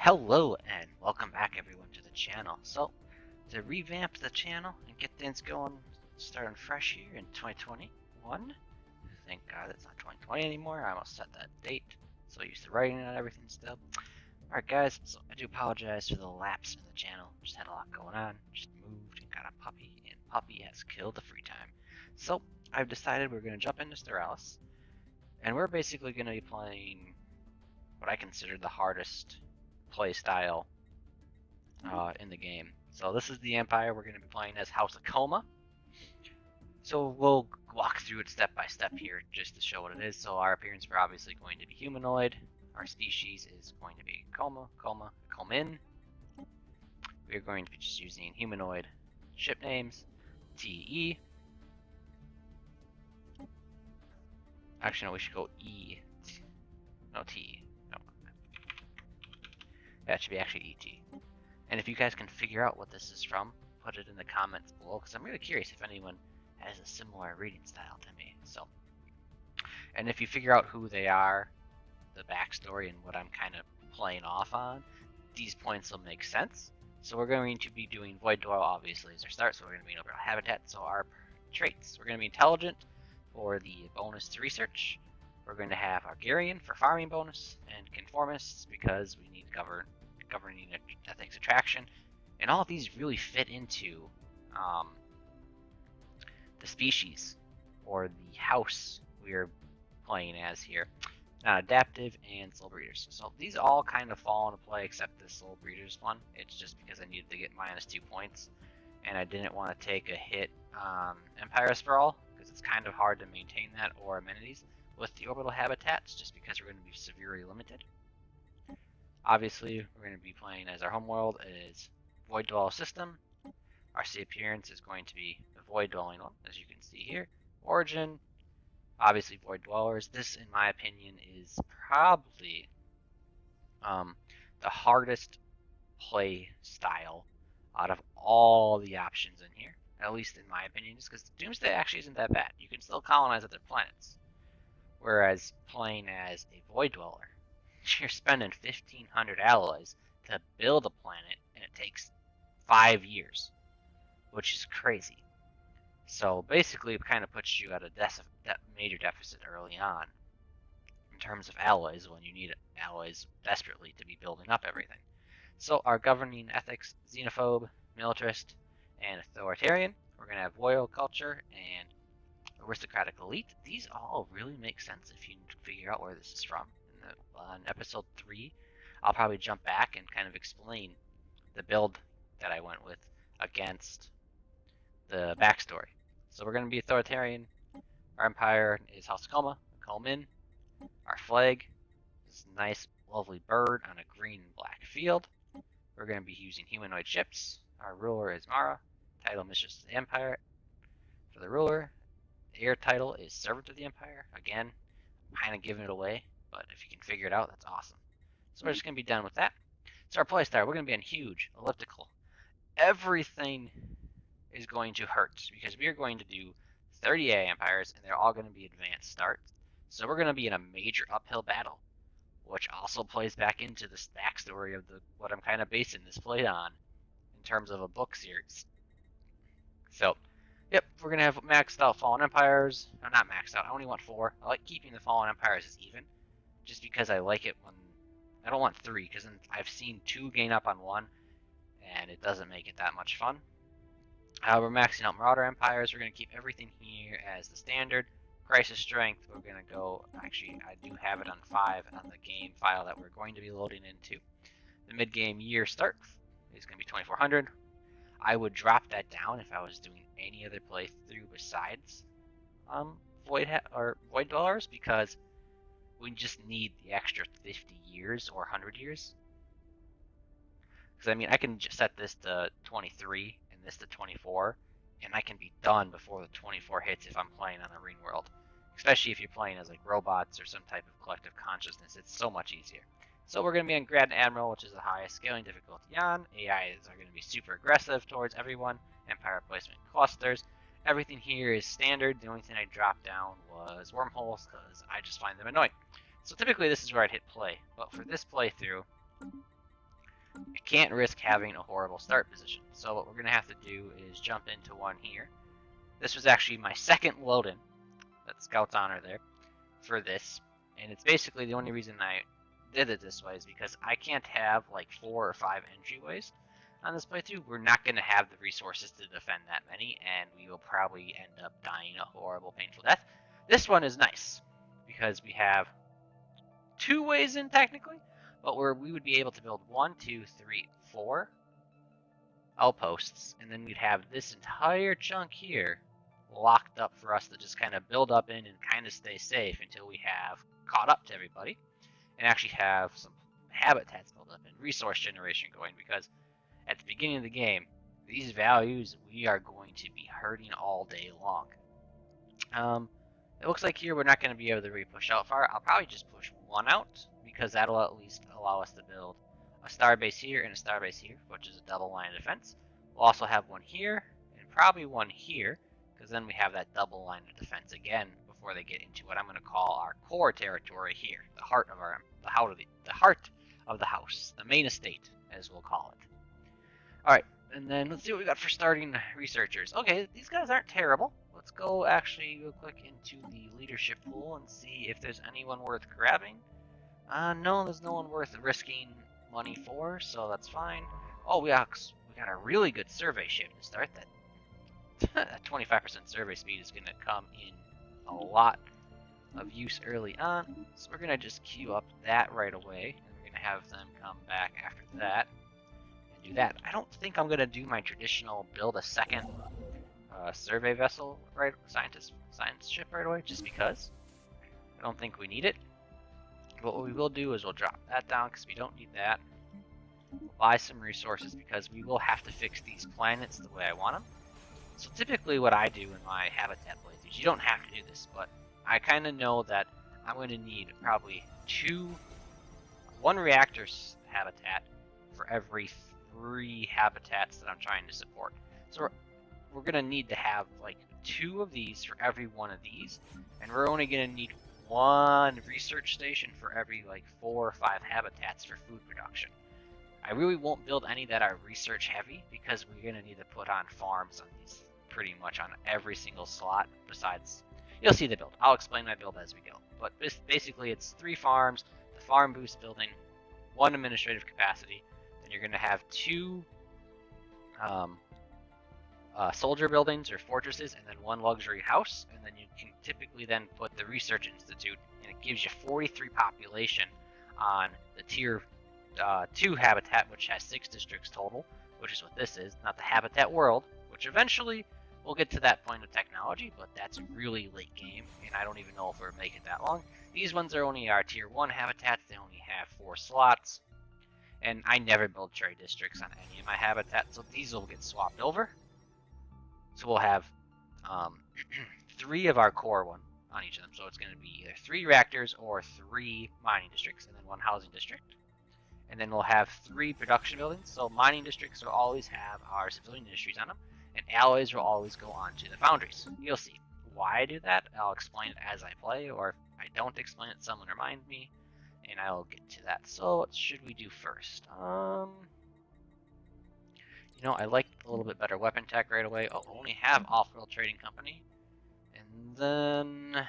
Hello and welcome back everyone to the channel. So, to revamp the channel and get things going, starting fresh here in 2021. Thank God it's not 2020 anymore. I almost set that date. So used to writing on everything still. Alright guys, so I do apologize for the lapse in the channel. Just had a lot going on. Just moved and got a puppy, and puppy has killed the free time. So, I've decided we're going to jump into Stellaris. And we're basically going to be playing what I consider the hardest play style in the game. So this is the Empire. We're going to be playing as House Acoma. So we'll walk through it step by step here just to show what it is. So our appearance, we're obviously going to be humanoid. Our species is going to be Comin. We're going to be just using humanoid ship names. TE. Actually, no, we should go E. No, TE. No. That should be actually ET. And if you guys can figure out what this is from, put it in the comments below, because I'm really curious if anyone has a similar reading style to me. So, and if you figure out who they are, the backstory, and what I'm kind of playing off on, these points will make sense. So we're going to be doing Void Dwell, obviously, as our start, so we're going to be in overall habitat. So our traits, we're going to be intelligent for the bonus to research. We're going to have Argarian for farming bonus, and conformists because we need governing ethics attraction, and all of these really fit into the species or the house we're playing as here. Not adaptive and soul breeders. So these all kind of fall into play except the soul breeders one. It's just because I needed to get -2 points, and I didn't want to take a hit on Empire Sprawl because it's kind of hard to maintain that or amenities with the orbital habitats just because we're going to be severely limited. Obviously, we're going to be playing as our homeworld is Void Dwell system. Our sea appearance is going to be the Void Dwelling one, as you can see here. Origin, obviously Void Dwellers. This, in my opinion, is probably the hardest play style out of all the options in here. At least in my opinion, just because Doomsday actually isn't that bad. You can still colonize other planets. Whereas playing as a Void Dweller, you're spending 1,500 alloys to build a planet, and it takes 5 years, which is crazy. So basically, it kind of puts you at a major deficit early on in terms of alloys when you need alloys desperately to be building up everything. So our governing ethics, xenophobe, militarist, and authoritarian. We're going to have royal culture and aristocratic elite. These all really make sense if you figure out where this is from. On episode 3, I'll probably jump back and kind of explain the build that I went with against the backstory. So we're going to be authoritarian. Our empire is House Acoma, Comin. Our flag is a nice, lovely bird on a green and black field. We're going to be using humanoid ships. Our ruler is Mara. Title Mistress of the Empire. For the ruler, the air title is Servant of the Empire. Again, I'm kind of giving it away, but if you can figure it out, that's awesome. So we're just going to be done with that. So our playstyle, we're going to be on huge, elliptical. Everything is going to hurt because we are going to do 30 AI empires, and they're all going to be advanced starts. So we're going to be in a major uphill battle, which also plays back into the backstory of what I'm kind of basing this play on in terms of a book series. So, yep, we're going to have maxed out Fallen Empires. No, not maxed out. I only want 4. I like keeping the Fallen Empires as even, just because I like it when... I don't want 3, because I've seen 2 gain up on 1, and it doesn't make it that much fun. We're maxing out Marauder Empires. We're going to keep everything here as the standard. Crisis Strength, we're going to go... Actually, I do have it on 5 on the game file that we're going to be loading into. The mid-game year start is going to be 2,400. I would drop that down if I was doing any other playthrough besides Void Dwellers, because we just need the extra 50 years or 100 years. Because, I mean, I can just set this to 23 and this to 24, and I can be done before the 24 hits if I'm playing on the Ring World. Especially if you're playing as, like, robots or some type of collective consciousness. It's so much easier. So we're going to be on Grand Admiral, which is the highest scaling difficulty on. AIs are going to be super aggressive towards everyone. Empire placement clusters. Everything here is standard. The only thing I dropped down was wormholes, because I just find them annoying. So typically this is where I'd hit play. But for this playthrough, I can't risk having a horrible start position. So what we're going to have to do is jump into one here. This was actually my second load-in. That Scout's honor there for this. And it's basically the only reason I did it this way is because I can't have like 4 or 5 entryways on this playthrough. We're not going to have the resources to defend that many, and we will probably end up dying a horrible, painful death. This one is nice because we have 2 ways in technically, but we would be able to build 1, 2, 3, 4 outposts, and then we'd have this entire chunk here locked up for us to just kind of build up in and kind of stay safe until we have caught up to everybody and actually have some habitats built up and resource generation going, because at the beginning of the game, these values we are going to be hurting all day long. It looks like here we're not going to be able to really push out far. I'll probably just push 1 out because that'll at least allow us to build a star base here and a star base here, which is a double line of defense. We'll also have 1 here and probably 1 here, because then we have that double line of defense again before they get into what I'm going to call our core territory here, the heart of the house, the main estate, as we'll call it. All right, and then let's see what we got for starting researchers. Okay, these guys aren't terrible. Let's go actually real quick into the leadership pool and see if there's anyone worth grabbing. No, there's no one worth risking money for, so that's fine. Oh, we got a really good survey ship to start. That 25% survey speed is going to come in a lot of use early on, so we're going to just queue up that right away, and we're going to have them come back after that and do that. I don't think I'm going to do my traditional build a second survey vessel, right? Science ship right away, just because I don't think we need it. But what we will do is we'll drop that down because we don't need that. We'll buy some resources because we will have to fix these planets the way I want them. So typically what I do in my habitat playthroughs, you don't have to do this, but I kind of know that I'm going to need probably 1 reactor habitat for every 3 habitats that I'm trying to support. So we're going to need to have like 2 of these for every 1 of these, and we're only going to need 1 research station for every like 4 or 5 habitats for food production. I really won't build any that are research heavy because we're going to need to put on farms on these pretty much on every single slot. Besides, you'll see the build. I'll explain my build as we go. But basically it's 3 farms, the farm boost building, 1 administrative capacity, then you're going to have 2 soldier buildings or fortresses, and then 1 luxury house, and then you can typically then put the research institute, and it gives you 43 population on the tier 2 habitat, which has 6 districts total, which is what this is, not the habitat world, which eventually we'll get to that point of technology, but that's really late game, and I don't even know if we'll make it that long. These ones are only our tier 1 habitats, they only have 4 slots, and I never build trade districts on any of my habitats, so these will get swapped over. So we'll have 3 of our core one on each of them, so it's going to be either 3 reactors or 3 mining districts, and then 1 housing district. And then we'll have 3 production buildings, so mining districts will always have our civilian industries on them, and alloys will always go on to the foundries. You'll see why I do that. I'll explain it as I play, or if I don't explain it, someone remind me, and I'll get to that. So what should we do first? You know, I like a little bit better weapon tech right away. I'll only have off-world trading company, and then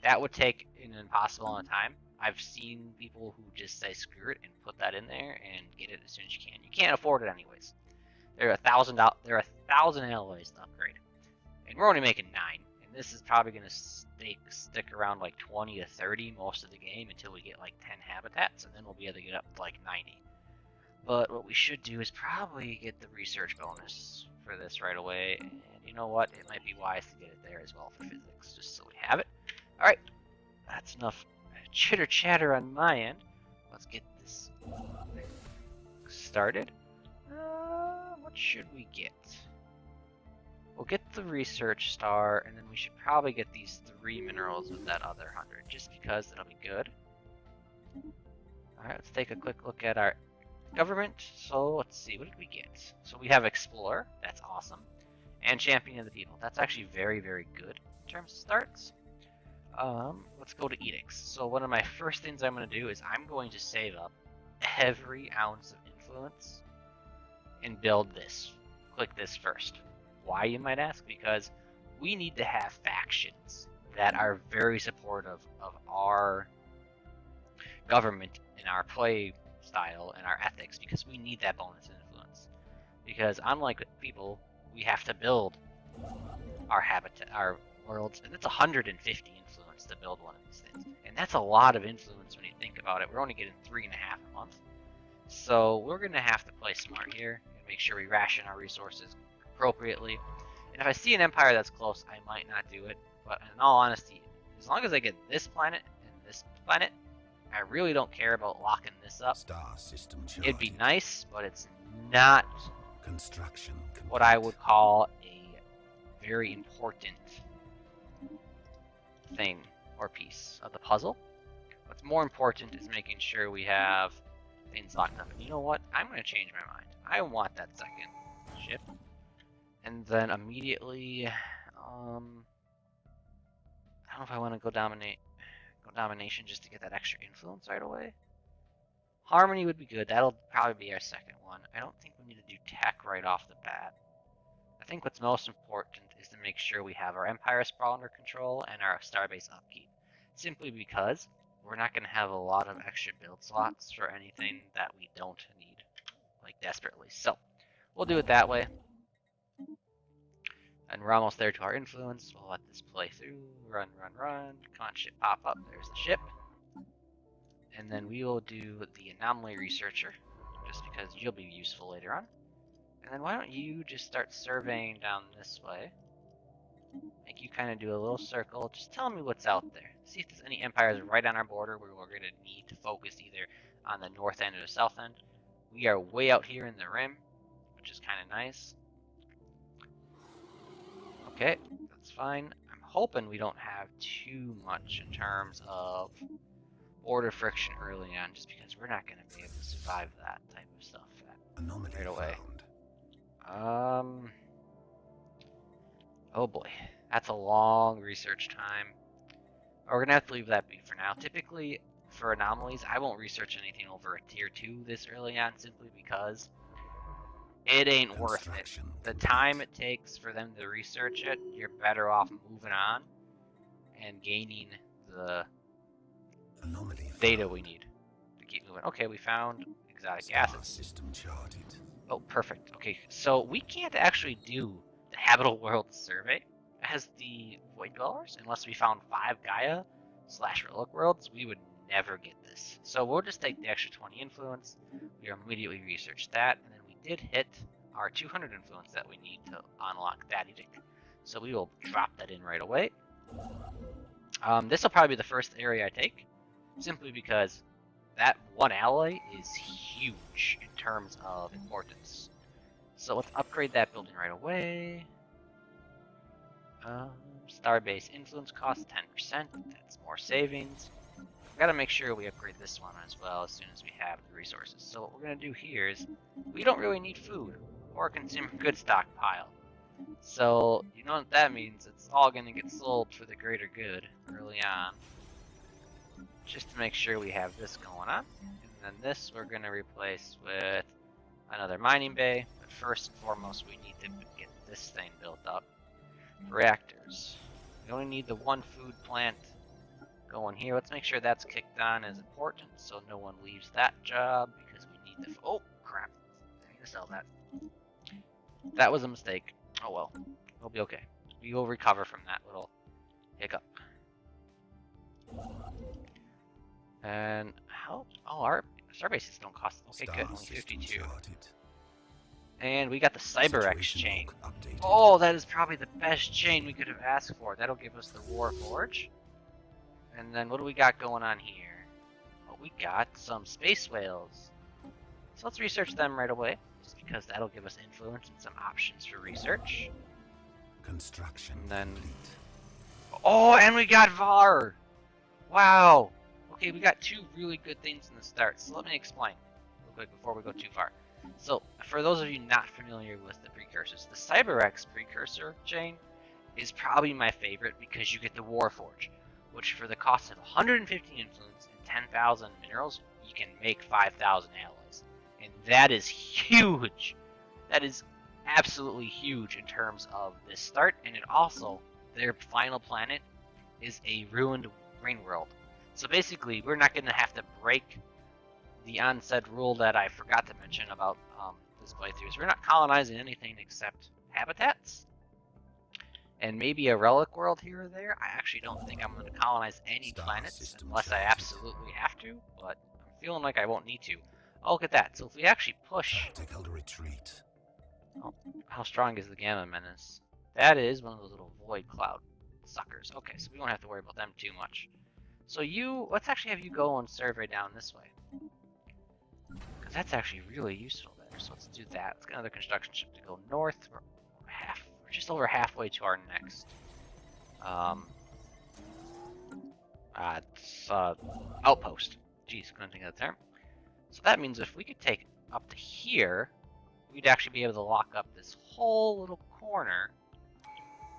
that would take an impossible amount of time. I've seen people who just say screw it and put that in there and get it as soon as you can. You can't afford it anyways. There are 1,000 alloys to upgrade, and we're only making 9. And this is probably going to stick around like 20 to 30 most of the game until we get like 10 habitats, and then we'll be able to get up to like 90. But what we should do is probably get the research bonus for this right away, and you know what? It might be wise to get it there as well for physics, just so we have it. Alright, that's enough chitter chatter on my end. Let's get this started. What should we get? We'll get the research star, and then we should probably get these 3 minerals with that other 100, just because it'll be good. Alright, let's take a quick look at our government. So let's see, what did we get? So we have Explorer, that's awesome, and Champion of the People. That's actually very, very good in terms of starts. Let's go to edicts. So one of my first things I'm going to do is I'm going to save up every ounce of influence and build this. Click this first. Why, you might ask? Because we need to have factions that are very supportive of our government and our play style and our ethics, because we need that bonus influence. Because unlike people, we have to build our habitat, our worlds, and it's 150 influence to build one of these things. And that's a lot of influence when you think about it. We're only getting 3.5 a month. So we're going to have to play smart here and make sure we ration our resources appropriately. And if I see an empire that's close, I might not do it. But in all honesty, as long as I get this planet and this planet, I really don't care about locking this up. Star system charted. It'd be nice, but it's not Construction complete. what I would call a very important thing or piece of the puzzle. What's more important is making sure we have things locked up. And you know what? I'm going to change my mind. I want that second ship. And then immediately, I don't know if I want to go domination just to get that extra influence right away. Harmony would be good. That'll probably be our second one. I don't think we need to do tech right off the bat. I think what's most important is to make sure we have our Empire Sprawl under control and our Starbase upkeep. Simply because we're not going to have a lot of extra build slots for anything that we don't need, like desperately. So, we'll do it that way. And we're almost there to our influence. We'll let this play through. Run, run, run. Come on, ship, pop up. There's the ship. And then we will do the Anomaly Researcher, just because you'll be useful later on. And then why don't you just start surveying down this way. Make you kind of do a little circle. Just tell me what's out there. See if there's any empires right on our border where we're going to need to focus either on the north end or the south end. We are way out here in the rim, which is kind of nice. Okay, that's fine. I'm hoping we don't have too much in terms of border friction early on, just because we're not going to be able to survive that type of stuff right away. Oh boy, that's a long research time. We're going to have to leave that be for now. Typically, for anomalies, I won't research anything over a tier 2 this early on, simply because it ain't worth it. The time it takes for them to research it, you're better off moving on and gaining the data we need to keep moving. Okay, we found exotic acids. Oh, perfect. Okay, so we can't actually do the habitable world survey as the Void Dwellers unless we found 5 Gaia/Relic worlds. We would never get this. So we'll just take the extra 20 influence. We immediately research that, and then we did hit our 200 influence that we need to unlock that edict. So we will drop that in right away. This will probably be the first area I take, simply because that one ally is huge in terms of importance. So let's upgrade that building right away. Starbase influence costs 10%. That's more savings. We've got to make sure we upgrade this one as well as soon as we have the resources. So what we're going to do here is, we don't really need food or a consumer goods stockpile. So, you know what that means? It's all going to get sold for the greater good early on. Just to make sure we have this going on. And then this we're going to replace with another mining bay. But first and foremost, we need to get this thing built up. Reactors. We only need the one food plant going here. Let's make sure that's kicked on as important so no one leaves that job, because we need the... Oh, crap. I need to sell that. That was a mistake. Oh well. We'll be okay. We will recover from that little hiccup. And how? Oh, our starbases don't cost. Okay, good. Only 52. And we got the Cyberex chain. Oh, that is probably the best chain we could have asked for. That'll give us the War Forge. And then what do we got going on here? Oh, we got some space whales. So let's research them right away, just because that'll give us influence and some options for research. Construction. And then... Oh, and we got VAR! Wow! Okay, we got 2 really good things in the start, so let me explain real quick before we go too far. So, for those of you not familiar with the precursors, the Cyberex precursor chain is probably my favorite, because you get the Warforge, which for the cost of 150 influence and 10,000 minerals, you can make 5,000 alloys. And that is huge. That is absolutely huge in terms of this start. And it also, their final planet is a ruined rain world. So basically, we're not going to have to break the onset rule that I forgot to mention about this playthrough. So we're not colonizing anything except habitats. And maybe a relic world here or there. I actually don't think I'm going to colonize any planets unless I absolutely have to, but I'm feeling like I won't need to. Oh, look at that. So if we actually push... Tactical retreat. Oh, how strong is the Gamma Menace? That is one of those little void cloud suckers. Okay, so we won't have to worry about them too much. So let's actually have you go and survey down this way. Because that's actually really useful there. So let's do that. Let's get another construction ship to go north. We're just over halfway to our next outpost. Jeez, couldn't think of the term. So that means if we could take up to here, we'd actually be able to lock up this whole little corner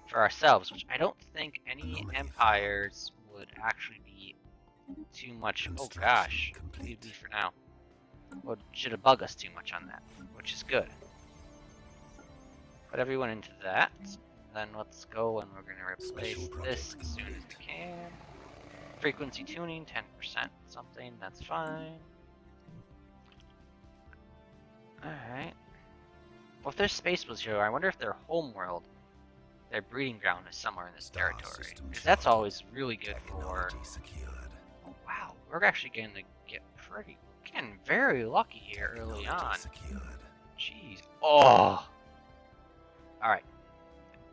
for ourselves, which I don't think any empires would actually be too much. Oh gosh, leave me for now. Well, should have bug us too much on that, which is good. Put everyone into that. Then let's go and we're going to replace this as soon as we can. Frequency tuning, 10% something, that's fine. Alright. Well, if their space was here, I wonder if their homeworld, their breeding ground is somewhere in this territory. Because that's always really good for... Oh, wow, we're actually going to get getting very lucky here early on. Jeez. Oh! Alright.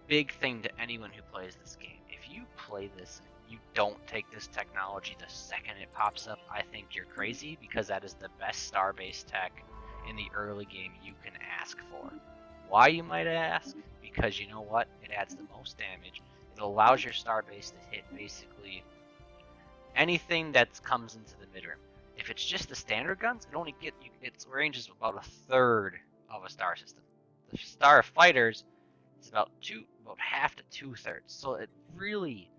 Big thing to anyone who plays this game. If you play this and you don't take this technology the second it pops up, I think you're crazy, because that is the best star-based tech in the early game you can ask for. Why, you might ask? Because you know what? It adds the most damage. It allows your starbase to hit basically anything that comes into the midrim. If it's just the standard guns, its range is about a third of a star system. The star fighters is about half to 2/3. So it really,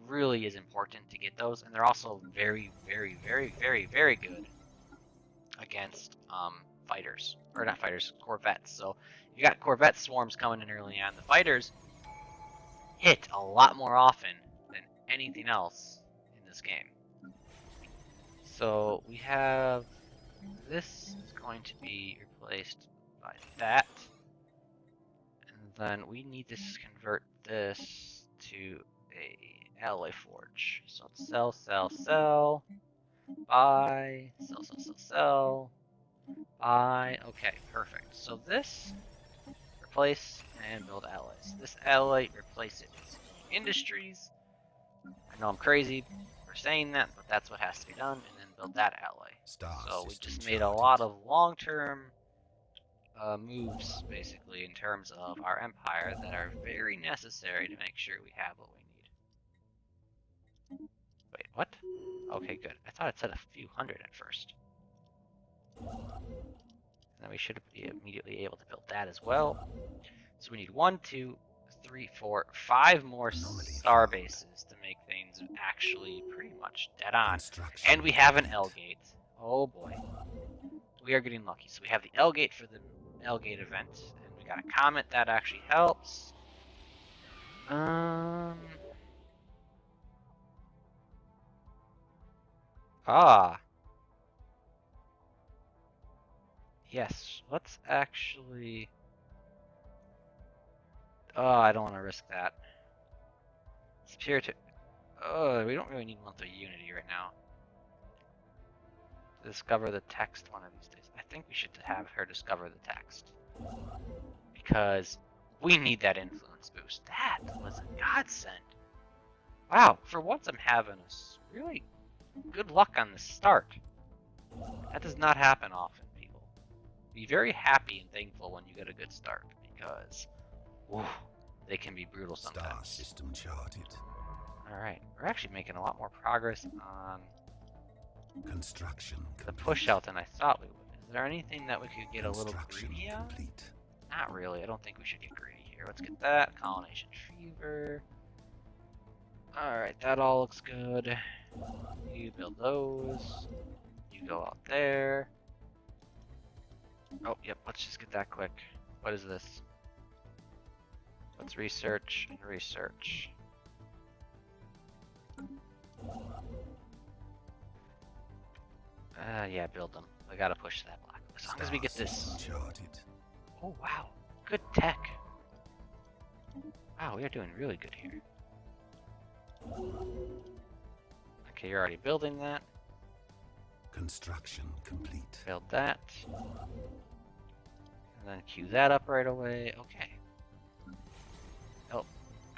really is important to get those, and they're also very, very, very, very, very good against fighters, or not fighters, corvettes. So you got corvette swarms coming in early on. The fighters hit a lot more often than anything else in this game. So we have this is going to be replaced by that, and then we need to convert this to a alloy forge. So it's sell, sell, sell, buy, sell, sell, sell, sell, buy. Okay, perfect. So this, replace and build alloys. This alloy, replace it with industries. I know I'm crazy for saying that, but that's what has to be done, and then build that alloy. So we just made a lot of long-term moves, basically, in terms of our empire that are very necessary to make sure we have what we need. Wait, what? Okay, good. I thought it said a few hundred at first. And then we should be immediately able to build that as well. So we need 1, 2, 3, 4, 5 more star bases to make things actually pretty much dead on. And we have an L gate. Oh boy. We are getting lucky. So we have the L gate for the L gate event, and we got a comet that actually helps. Yes, let's actually... Oh, I don't want to risk that. Spirit... Oh, we don't really need monthly unity right now. Discover the text one of these days. I think we should have her discover the text. Because we need that influence boost. That was a godsend. Wow, for once I'm having a really good luck on the start. That does not happen often, people. Be very happy and thankful when you get a good start, because whew, they can be brutal sometimes. Star system charted. Alright, we're actually making a lot more progress on Construction the push out than I thought we would. Is there anything that we could get a little greedy on? Not really. I don't think we should get greedy here. Let's get that. Colonization fever. Alright, that all looks good. You build those. You go out there. Oh, yep, let's just get that quick. What is this? Let's research and research. Yeah, build them. We gotta push that block. As long as we get this. Charted. Oh, wow. Good tech. Wow, we are doing really good here. Okay, you're already building that. Construction complete. Build that. And then queue that up right away. Okay. Oh,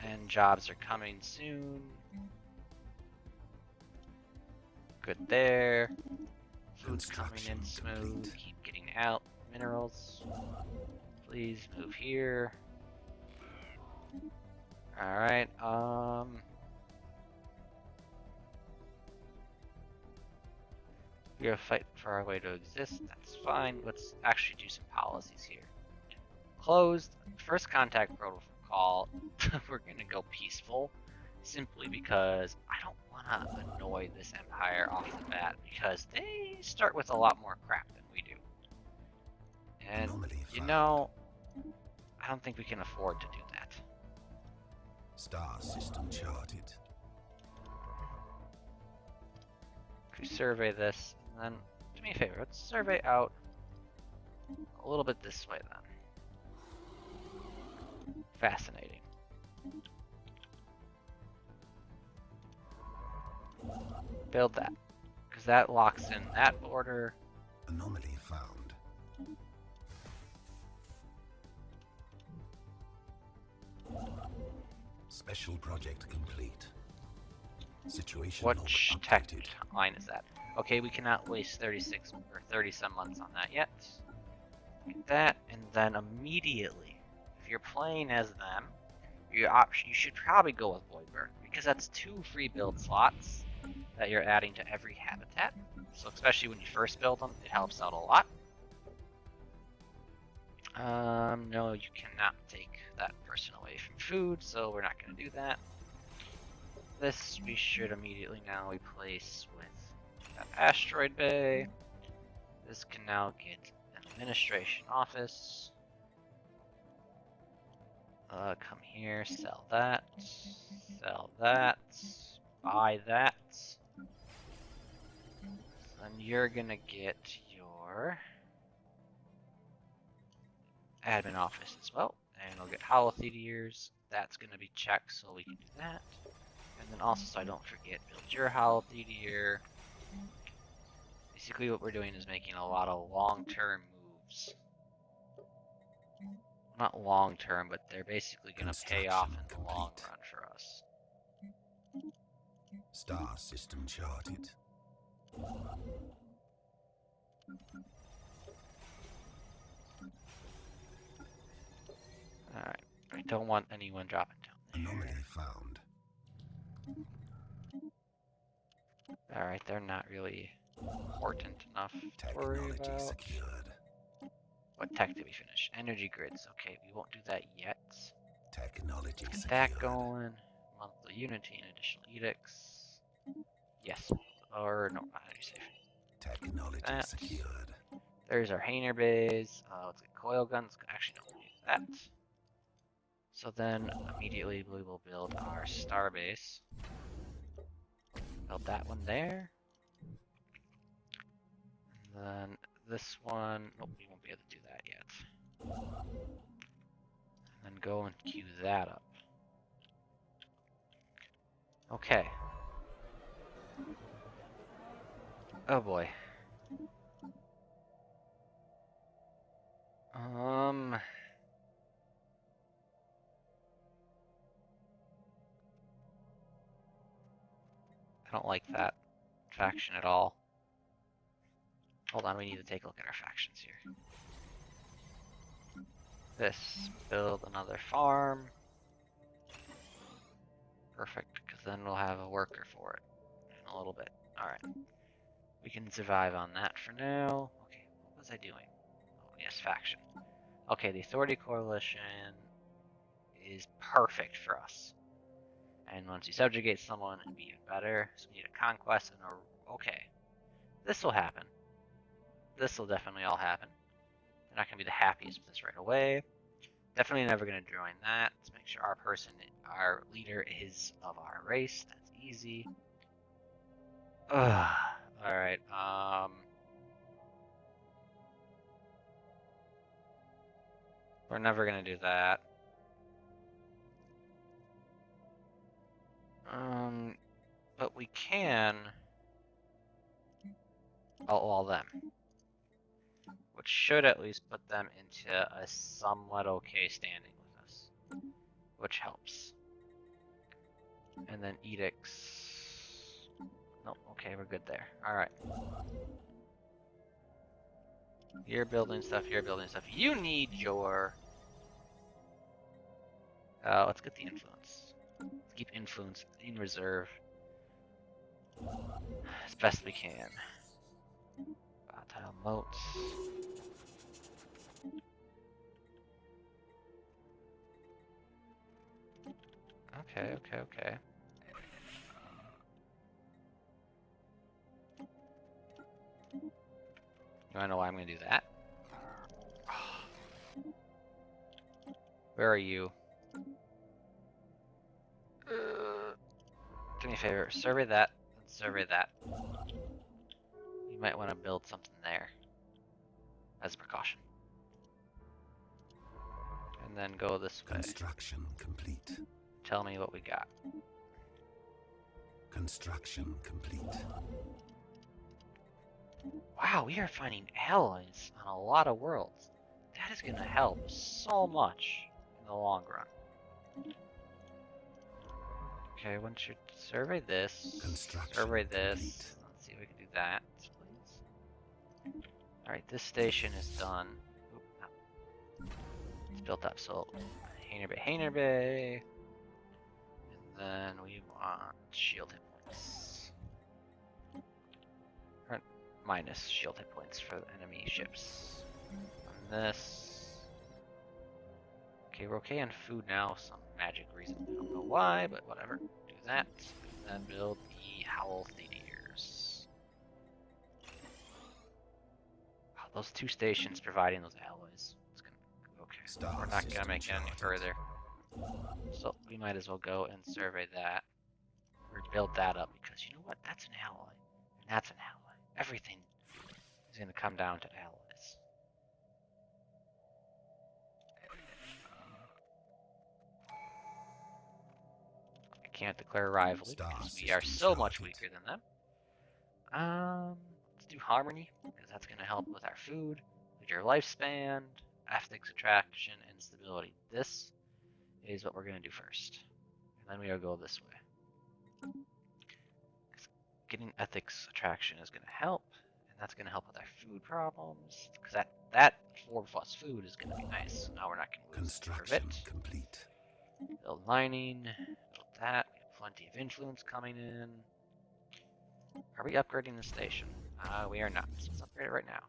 and jobs are coming soon. Good there. Food's coming in smooth. Keep getting out. Minerals. Please move here. Alright, we gotta fight for our way to exist. That's fine. Let's actually do some policies here. Closed. First contact protocol. We're gonna go peaceful. Simply because I don't wanna annoy this empire off the bat because they start with a lot more crap than we do. And, you know, I don't think we can afford to do that. Star system charted. If we survey this, and then do me a favor, let's survey out a little bit this way then. Fascinating. Build that, because that locks in that border. Anomaly found. Special project complete. Situation log Which tech updated. line is that? Okay, we cannot waste 36 or 30 some months on that yet. Get that, and then immediately, if you're playing as them, you should probably go with Voidbird, because that's 2 free build slots that you're adding to every habitat. So especially when you first build them, it helps out a lot. No, you cannot take that person away from food, so we're not going to do that. This we should immediately now replace with that asteroid bay. This can now get an administration office. Come here, sell that, buy that. Then you're gonna get your admin office as well, and we'll get holotheaters. That's gonna be checked, so we can do that. And then also, so I don't forget, build your holotheater. Basically what we're doing is making a lot of long-term moves. Not long-term, but they're basically going to pay off in the long run for us. Star system charted. Alright, I don't want anyone dropping down there. Anomaly found. Alright, they're not really important enough to worry Technology about. secured. What tech did we finish? Energy grids. Okay, we won't do that yet. Technology Get secured. that going. Monthly unity and additional edicts. Yes. Or, no, not energy safe. Technology That. secured. There's our Hainer bays. Let's get coil guns. Actually, no, use that. So then, immediately we will build our star base. Build that one there. And then this one, nope, we won't be able to do that yet. And then go and queue that up. Okay. Oh boy. I don't like that faction at all. Hold on, we need to take a look at our factions here. This, build another farm. Perfect, because then we'll have a worker for it in a little bit. Alright. We can survive on that for now. Okay, what was I doing? Oh, yes, faction. Okay, the Authority Coalition is perfect for us. And once you subjugate someone, it'd be even better. So we need a conquest and a... Okay. This will happen. this will definitely all happen. They're not going to be the happiest with this right away. Definitely never going to join that. Let's make sure our leader is of our race. That's easy. Ugh. Alright, we're never going to do that. But we can outlaw them, which should at least put them into a somewhat okay standing with us, which helps. And then edicts. Nope, okay, we're good there. Alright. You're building stuff, you're building stuff. You need your... let's get the influence. Let's keep influence in reserve as best we can. Tile moats. Okay. You wanna know why I'm gonna do that? Where are you? Do me a favor, survey that, and survey that. You might want to build something there as a precaution. And then go this way. Construction complete. Tell me what we got. Construction complete. Wow, we are finding allies on a lot of worlds. That is going to help so much in the long run. Okay, once you survey this, survey this. Complete. Let's see if we can do that, please. Alright, this station is done. Oop, no. It's built up, so Hainer Bay. And then we want shield hit points. Or minus shield hit points for enemy ships. On this. Okay, we're okay on food now, some magic reason. I don't know why, but whatever. Do that. And then build the Howl Thediers. Wow, those two stations providing those alloys. It's gonna okay. We're not gonna make it any further. So we might as well go and survey that. Or build that up because you know what? That's an ally. And that's an ally. Everything is gonna come down to allies. Can't declare rivalry because we are so much weaker than them. Let's do harmony because that's going to help with our food, with your lifespan, ethics attraction, and stability. This is what we're going to do first, and then we will go this way. Getting ethics attraction is going to help, and that's going to help with our food problems because that 4+ food is going to be nice. So now we're not going to lose Construction it. complete. Build mining. That. We have plenty of influence coming in. Are we upgrading the station? We are not. So let's upgrade it right now.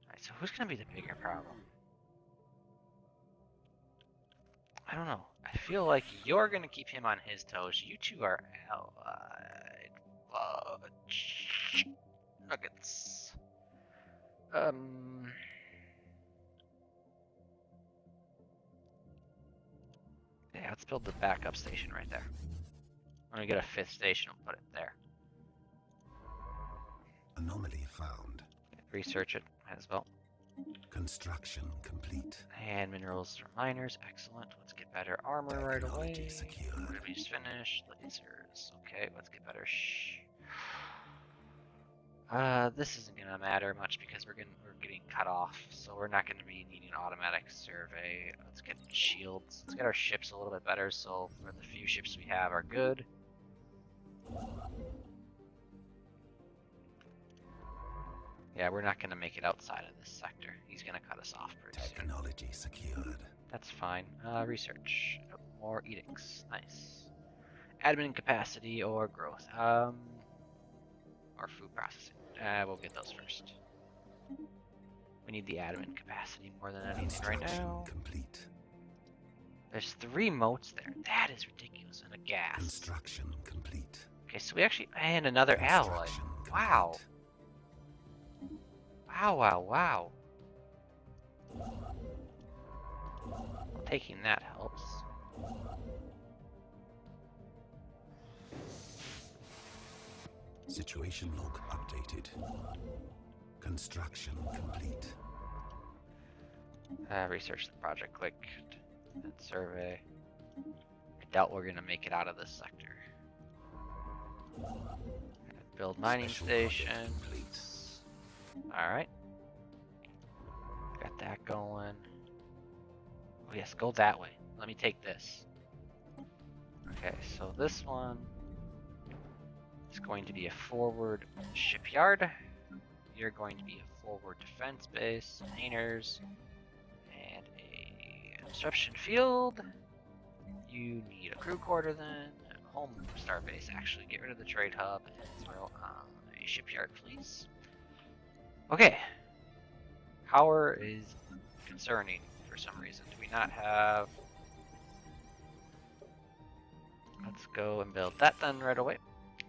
Alright, so who's going to be the bigger problem? I don't know. I feel like you're going to keep him on his toes. You two are allied. Nuggets. Yeah, let's build the backup station right there. When we get a 5th station, we'll put it there. Anomaly found. Research it, might as well. Construction complete. And minerals for miners, excellent. Let's get better armor right away. Technology secured. What did we just finish? Lasers. Okay, let's get better this isn't gonna matter much because we're getting cut off, so we're not gonna be needing automatic survey. Let's get shields. Let's get our ships a little bit better, so for the few ships we have are good. Yeah, we're not gonna make it outside of this sector. He's gonna cut us off pretty soon. Technology secured. That's fine. Research. Oh, more edicts. Nice. Admin capacity or growth. Or food processing. We'll get those first. We need the admin capacity more than anything right now. Complete. There's 3 moats there. That is ridiculous. And a gas. Construction complete. Okay, so we actually and another alloy. Construction Wow. complete. Wow, wow, wow. Taking that helps. Situation log updated. Construction complete. Research the project quick. And survey. I doubt we're gonna make it out of this sector. Build mining Special project stations. Alright. Got that going. Oh yes, go that way. Let me take this. Okay, so this one is going to be a forward shipyard. You're going to be a forward defense base, painters, and a construction field. You need a crew quarter then. Home star base, actually. Get rid of the trade hub and throw on a shipyard, please. Okay. Power is concerning for some reason. Do we not have... Let's go and build that then right away.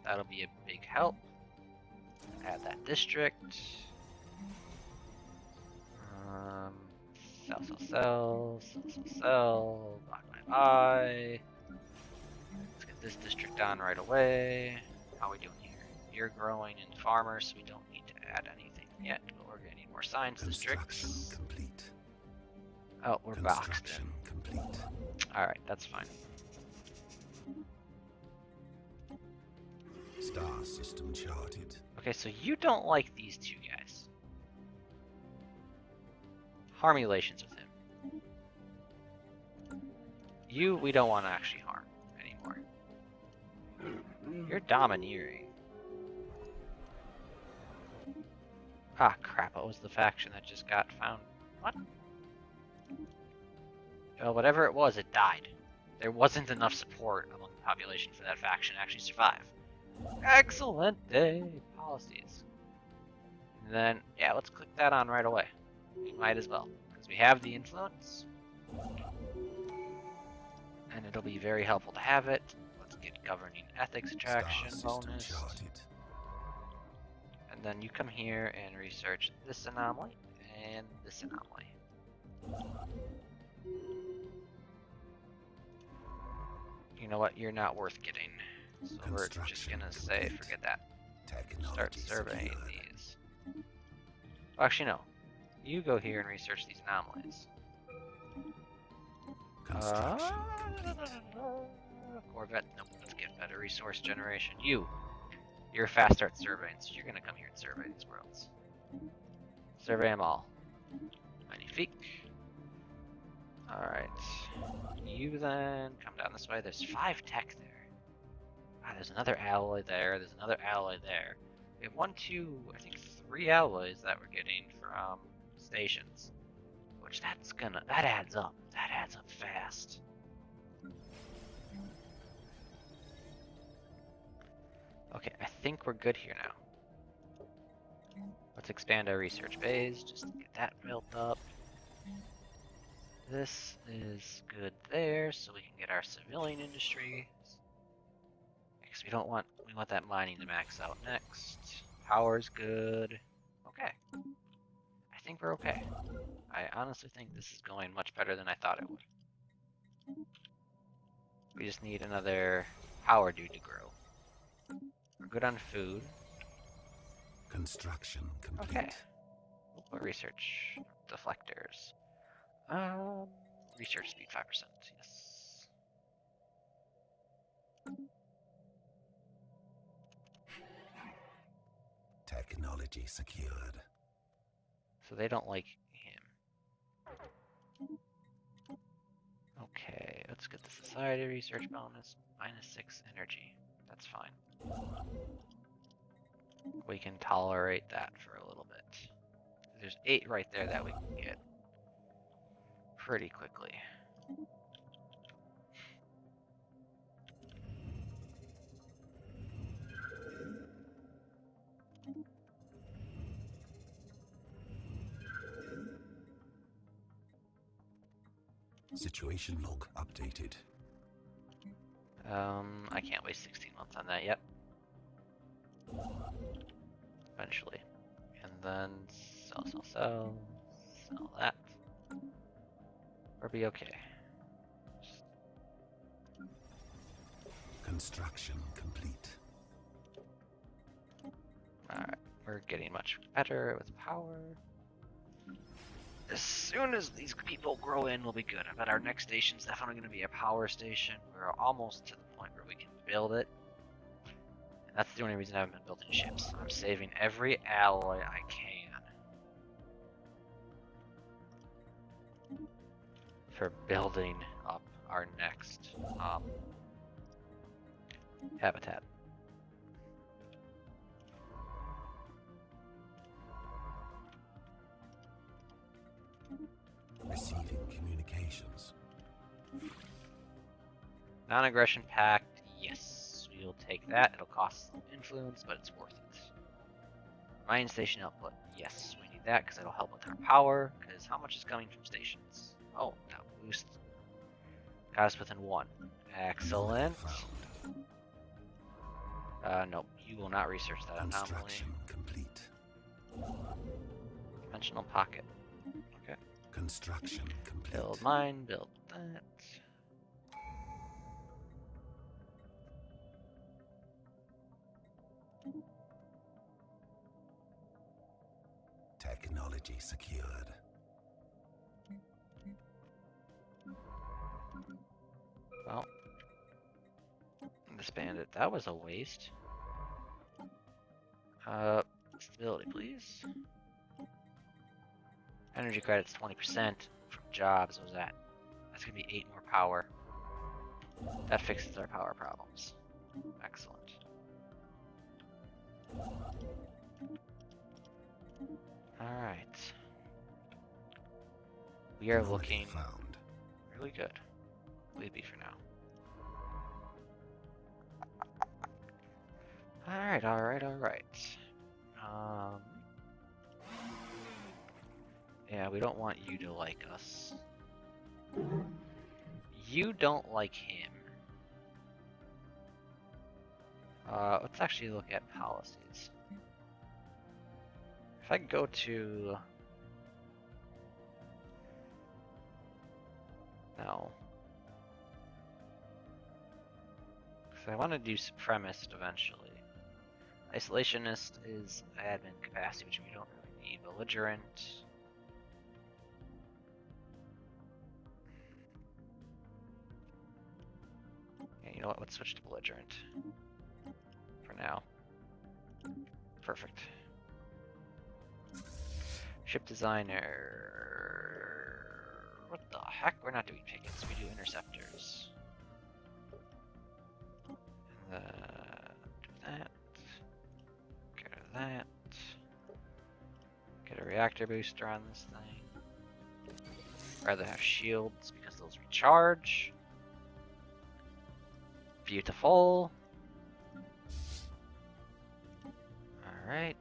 That'll be a big help. Add that district. Sell. Buy. Let's get this district on right away. How are we doing here? You're growing in farmers, so we don't need to add anything yet, but we're gonna need more science districts. Complete. Oh, we're boxed in. Complete. Alright, that's fine. Star system charted. Okay, so you don't like these two guys. Harm relations with him. You, we don't want to actually harm anymore. You're domineering. Ah, crap, what was the faction that just got found? What? Well, whatever it was, it died. There wasn't enough support among the population for that faction to actually survive. Excellent day policies. And then, yeah, let's click that on right away. We might as well, because we have the influence. And it'll be very helpful to have it. Let's get governing ethics attraction bonus. And then you come here and research this anomaly and this anomaly. You know what? You're not worth getting. So we're just gonna say, forget that. Start surveying these. Well, actually, no. You go here and research these anomalies. Corvette, nope, let's get better resource generation. You're a fast start surveying, so you're gonna come here and survey these worlds. Survey them all. Magnifique. Alright. You then come down this way. There's 5 tech there. Ah, there's another alloy there. There's another alloy there. We have 1, 2, I think 3 alloys that we're getting from stations. Which that adds up. That adds up fast. Okay, I think we're good here now. Let's expand our research bays, just to get that built up. This is good there, so we can get our civilian industry. Because we want that mining to max out next. Power's good. Okay. I think we're okay. I honestly think this is going much better than I thought it would. We just need another power dude to grow. We're good on food. Construction complete. Okay. We'll research deflectors. Research speed 5%. Yes. Technology secured. So they don't like him. Okay, let's get the society research bonus. -6 energy. That's fine. We can tolerate that for a little bit. There's 8 right there that we can get pretty quickly. Situation log updated. I can't waste 16 months on that yet. Eventually. And then Sell that. We'll be okay. Construction complete. Alright, we're getting much better with power. As soon as these people grow in, we'll be good. I bet our next station's definitely going to be a power station. We're almost to the point where we can build it. And that's the only reason I haven't been building ships. I'm saving every alloy I can for building up our next habitat. Receiving communications. Non-aggression pact, yes, we'll take that. It'll cost some influence, but it's worth it. Mine station output, yes, we need that because it'll help with our power. Because how much is coming from stations? Oh, that boost got us within 1. Excellent. Nope, you will not research that anomaly. Construction complete. Dimensional pocket. Okay. Construction complete. Build mine, build that. Technology secured. Well, disband it. That was a waste. Stability, please. Energy credits 20% from jobs. What was that? That's gonna be 8 more power. That fixes our power problems. Excellent. Alright. We are looking Found. really good. Leave be for now. Alright. Yeah, we don't want you to like us. You don't like him. Let's actually look at policies. If I go to... No. Because I want to do Supremacist eventually. Isolationist is admin capacity, which we don't really need. Belligerent. Yeah, you know what? Let's switch to belligerent. For now. Perfect. Ship designer. What the heck? We're not doing pickets. We do interceptors. And do that. Get rid of that. Get a reactor booster on this thing. Rather have shields because those recharge. Beautiful. Alright.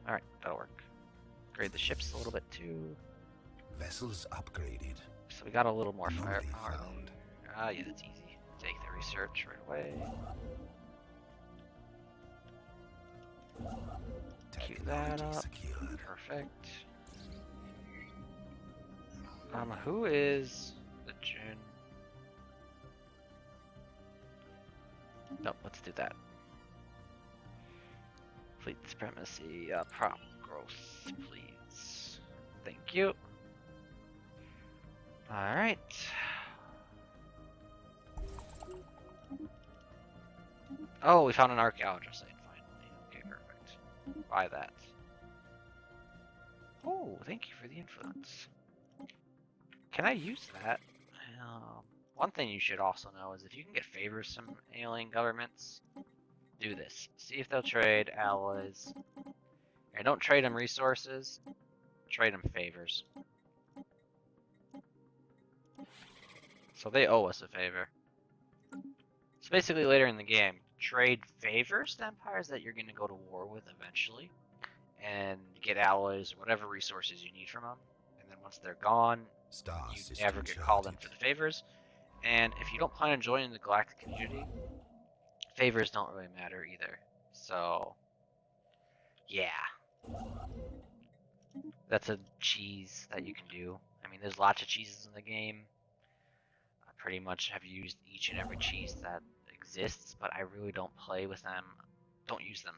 Alright, that'll work. Grade the ships a little bit too. Vessels upgraded. So we got a little more Anomaly firepower. found. Ah, yeah, that's easy. Take the research right away. Queue that Technology up. secured. Perfect. Who is the June? Nope, let's do that. Fleet supremacy, prop growth, please. Thank you. Alright. Oh, we found an archaeologist site finally. Okay, perfect. Buy that. Oh, thank you for the influence. Can I use that? One thing you should also know is if you can get favors from alien governments, do this. See if they'll trade alloys. And don't trade them resources, trade them favors. So they owe us a favor. So basically later in the game, trade favors to empires that you're going to go to war with eventually. And get alloys or whatever resources you need from them. And then once they're gone, Star you system never get called in charted. for the favors. And if you don't plan on joining the galactic community, favors don't really matter either. So, yeah. That's a cheese that you can do. I mean, there's lots of cheeses in the game. I pretty much have used each and every cheese that exists, but I really don't play with them. Don't use them.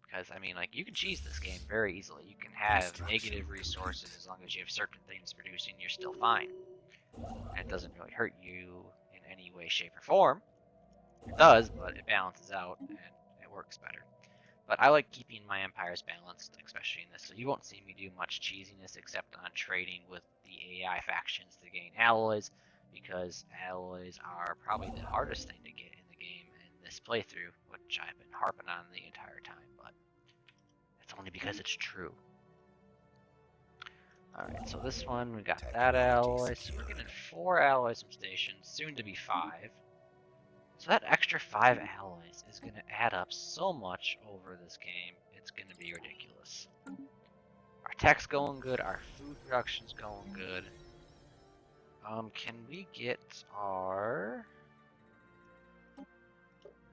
Because, I mean, like, you can cheese this game very easily. You can have negative resources as long as you have certain things producing, you're still fine. And it doesn't really hurt you in any way, shape, or form. It does, but it balances out, and it works better. But I like keeping my empires balanced, especially in this, so you won't see me do much cheesiness except on trading with the AI factions to gain alloys, because alloys are probably the hardest thing to get in the game in this playthrough, which I've been harping on the entire time, but it's only because it's true. Alright, so this one, we got that alloy, so we're getting 4 alloys from stations, soon to be 5. So that extra 5 alloys is going to add up so much over this game, it's going to be ridiculous. Our tech's going good, our food production's going good. Can we get our...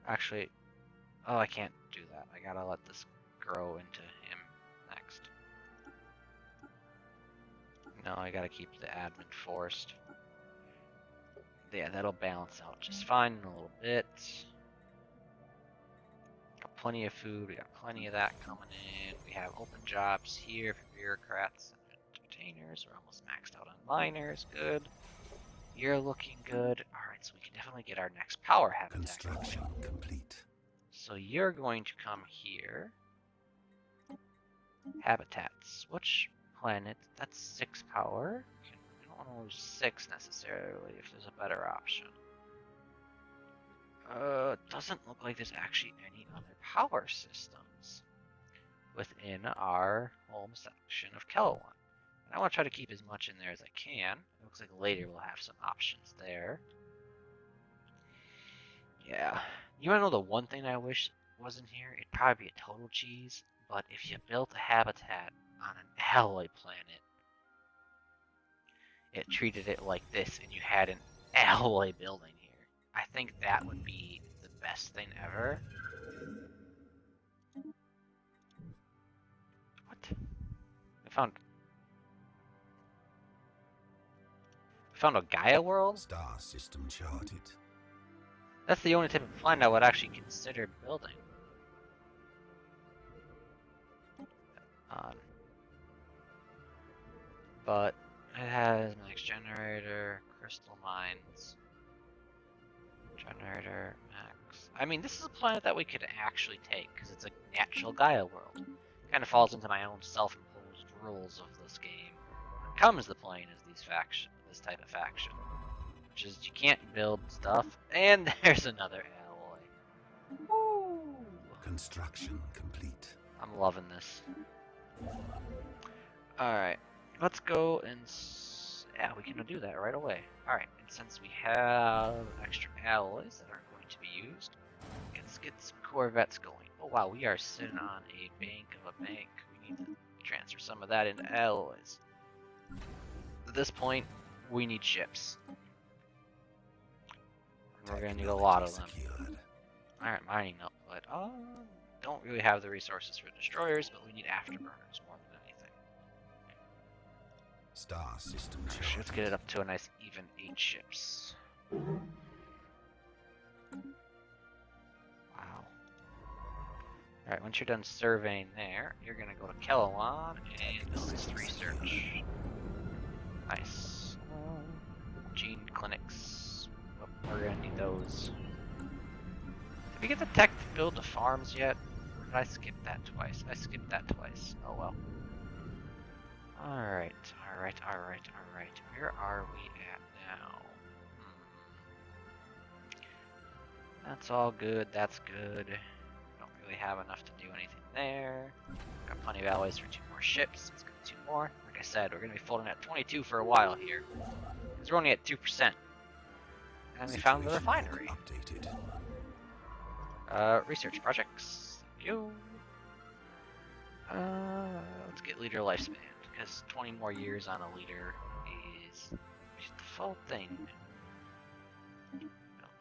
Actually, oh, I can't do that. I gotta let this grow into him next. No, I gotta keep the admin forced. Yeah, that'll balance out just fine in a little bit. Got plenty of food, we got plenty of that coming in. We have open jobs here for bureaucrats and entertainers. We're almost maxed out on miners, good. You're looking good. Alright, so we can definitely get our next power habitat. Construction complete. So you're going to come here. Habitats. Which planet? That's 6 power. I don't want to lose 6 necessarily if there's a better option. Doesn't look like there's actually any other power systems within our home section of Kelwan. And I want to try to keep as much in there as I can. It looks like later we'll have some options there. Yeah. You want to know the one thing I wish wasn't here? It'd probably be a total cheese, but if you built a habitat on an alloy planet, it treated it like this and you had an alloy building here, I think that would be the best thing ever. What? I found a Gaia world? Star system charted. That's the only type of planet I would actually consider building. But it has max generator, crystal mines, generator, max. I mean, this is a planet that we could actually take because it's a natural Gaia world. Kind of falls into my own self-imposed rules of this game. When it comes to playing as this type of faction, which is you can't build stuff, and there's another alloy. Woo! Construction complete. I'm loving this. Alright, let's go and... yeah, we can do that right away. Alright, and since we have extra alloys that aren't going to be used, let's get some Corvettes going. Oh wow, we are sitting on a bank of a bank. We need to transfer some of that into alloys. At this point, we need ships. And we're going to need a lot of them. Alright, mining output. Don't really have the resources for destroyers, but we need afterburners more than anything. Star system Actually, let's get it up to a nice even 8 ships. Wow. Alright, once you're done surveying there, you're gonna go to Kelwan and assist research. Nice. Gene clinics. Oh, we're gonna need those. Did we get the tech to build the farms yet? Or did I skip that twice? I skipped that twice. Oh well. Alright, alright, alright, alright. Where are we at now? That's all good, that's good. Don't really have enough to do anything there. Got plenty of alloys for 2 more ships. Let's get 2 more. Like I said, we're going to be folding at 22 for a while here. Because we're only at 2%. And we found the refinery. Research projects. Thank you. Let's get leader lifespan. Because 20 more years on a leader is the full thing. Build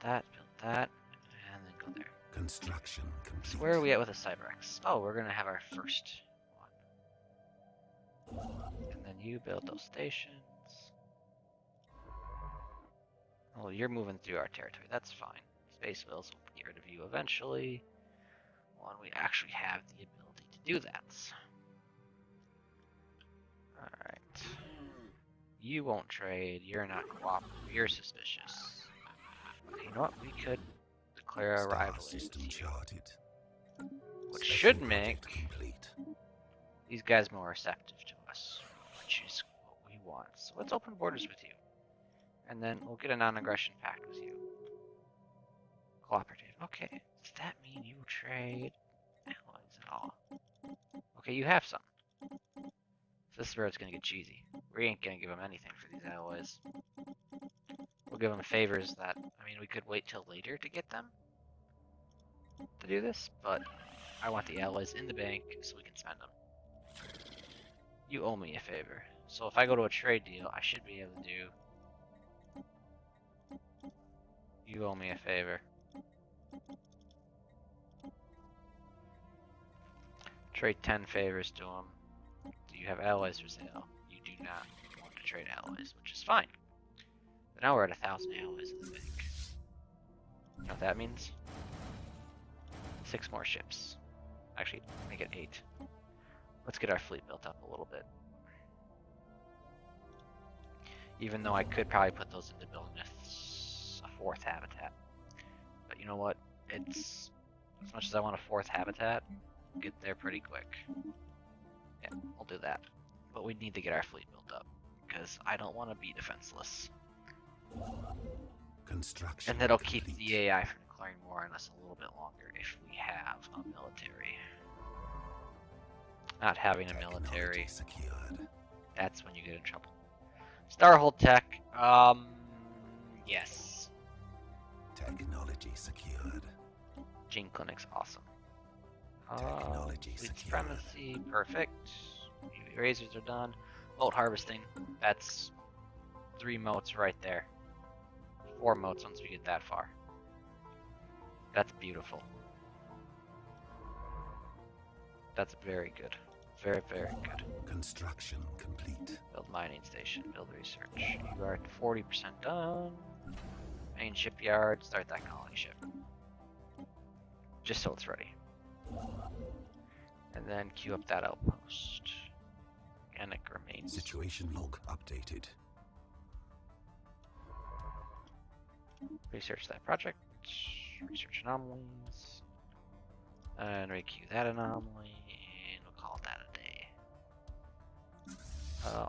that, and then go there. Construction complete. So where are we at with the Cyberx? Oh, we're gonna have our first And then you build those stations. Oh, you're moving through our territory. That's fine. Space Bills will get rid of you eventually. When we actually have the ability to do that. Alright. You won't trade. You're not cooperative. You're suspicious. Okay, you know what? We could declare a Star rivalry system with you. charted. Which Special should project make complete. these guys more receptive to us. Which is what we want. So let's open borders with you. And then we'll get a non-aggression pact with you. Cooperative. Okay. Does that mean you trade allies at all? Okay, you have some. So this is where it's gonna get cheesy. We ain't gonna give them anything for these alloys. We'll give them favors that, I mean, we could wait till later to get them to do this, but I want the alloys in the bank so we can spend them. You owe me a favor. So if I go to a trade deal, I should be able to do... You owe me a favor. Trade 10 favors to them. Do you have allies for sale? You do not want to trade allies, which is fine. But now we're at 1,000 allies in the bank. You know what that means? 6 more ships. Actually, make it 8. Let's get our fleet built up a little bit. Even though I could probably put those into building a 4th habitat. But you know what? It's... As much as I want a 4th habitat, we'll get there pretty quick. Yeah, we'll do that. But we need to get our fleet built up. Because I don't want to be defenseless. Construction And that'll keep complete. the AI from declaring war on us a little bit longer if we have a military. Not having a military, Technology secured. that's when you get in trouble. Starhold Tech, yes. Technology secured. Gene Clinic's awesome. Technology Fleet secured. Supremacy, perfect. UV Razors are done. Bolt Harvesting, that's 3 motes right there. 4 motes once we get that far. That's beautiful. That's very good. Very, very good. Construction complete. Build mining station, build research. You are 40% done. Main shipyard, start that colony ship. Just so it's ready. And then queue up that outpost. Organic remains. Situation log updated. Research that project. Research anomalies. And requeue that anomaly. And we'll call that a day.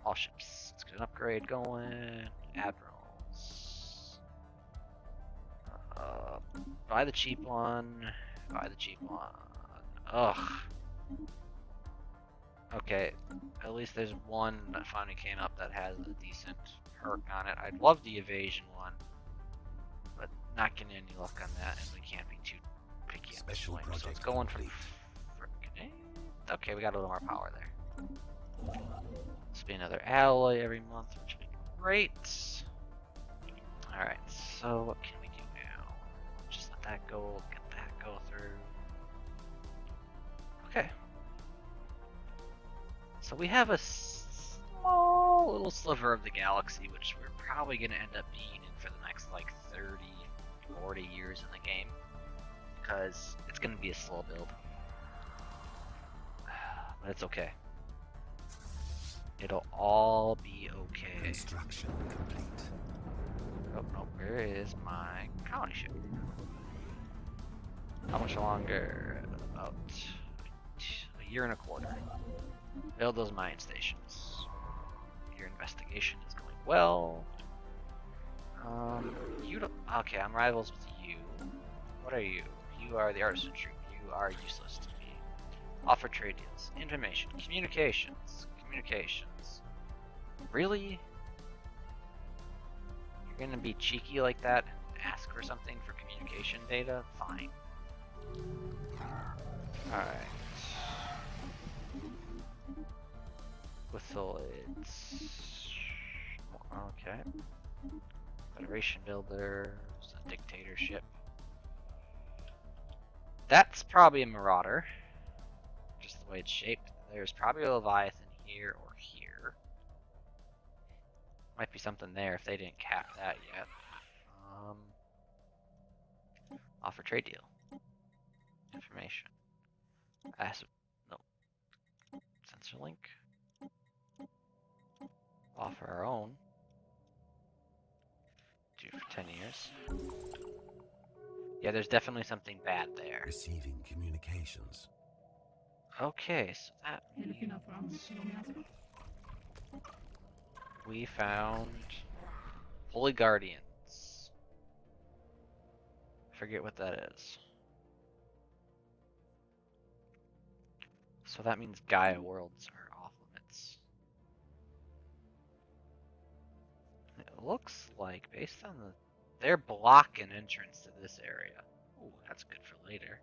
All ships. Let's get an upgrade going. Admirals. Buy the cheap one. Buy the cheap one. Ugh. Okay, at least there's one that finally came up that has a decent perk on it. I'd love the evasion one, but not getting any luck on that, and we can't be too picky on this Special point. So it's project going for complete. Okay, we got a little more power there. This will be another alloy every month, which would be great. Alright, so what can we do now? Just let that go, get that go through. Okay. So we have a small little sliver of the galaxy, which we're probably going to end up being in for the next like 30, 40 years in the game. Because it's going to be a slow build. But it's okay. It'll all be okay. Construction complete. Oh, no, where is my colony ship? How much longer? About a year and a quarter. Build those mine stations. Your investigation is going well. You don't. Okay, I'm rivals with you. What are you? You are the artisan troop. You are useless to me. Offer trade deals. Information. Communications. Communications. Really? You're gonna be cheeky like that and ask for something for communication data? Fine. Alright. Witholids. Okay. Federation builders, a dictatorship. That's probably a marauder. Just the way it's shaped. There's probably a Leviathan here or here. Might be something there if they didn't cap that yet. Offer trade deal. Information. No. Sensor link. Offer our own. Due for 10 years. Yeah, there's definitely something bad there. Receiving communications. Okay, so that means we found Holy Guardians. Forget what that is. So that means Gaia worlds are off limits. It looks like, based on the... They're blocking entrance to this area. Ooh, that's good for later.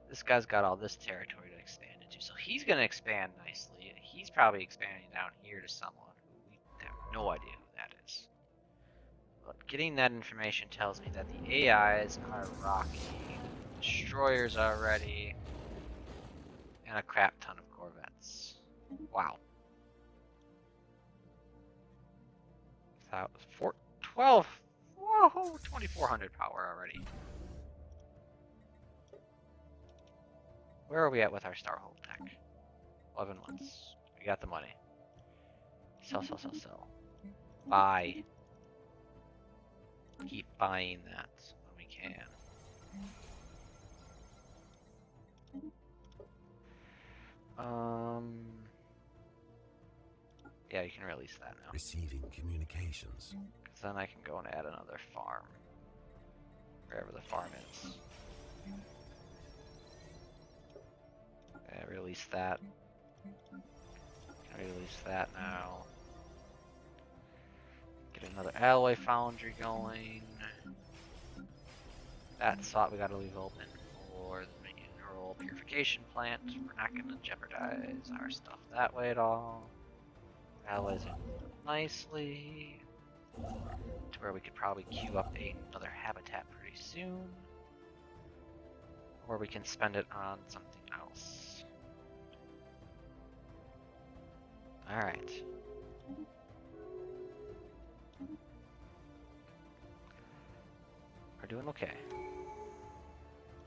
This guy's got all this territory to expand into, so he's going to expand nicely. He's probably expanding down here to someone who we have no idea who that is. But getting that information tells me that the AIs are rocky, destroyers are ready, and a crap ton of corvettes. Wow. 12, whoa, 2,400 power already. Where are we at with our Starhold tech? 11 months. We got the money. Sell, sell, sell, sell. Buy. Keep buying that when we can. Yeah, you can release that now. Receiving communications. Because then I can go and add another farm. Wherever the farm is. Okay, release that. Can release that now. Get another alloy foundry going. That slot we gotta leave open for the mineral purification plant. We're not gonna jeopardize our stuff that way at all. Alloys are nicely to where we could probably queue up another habitat pretty soon. Or we can spend it on something else. Alright. We're doing okay.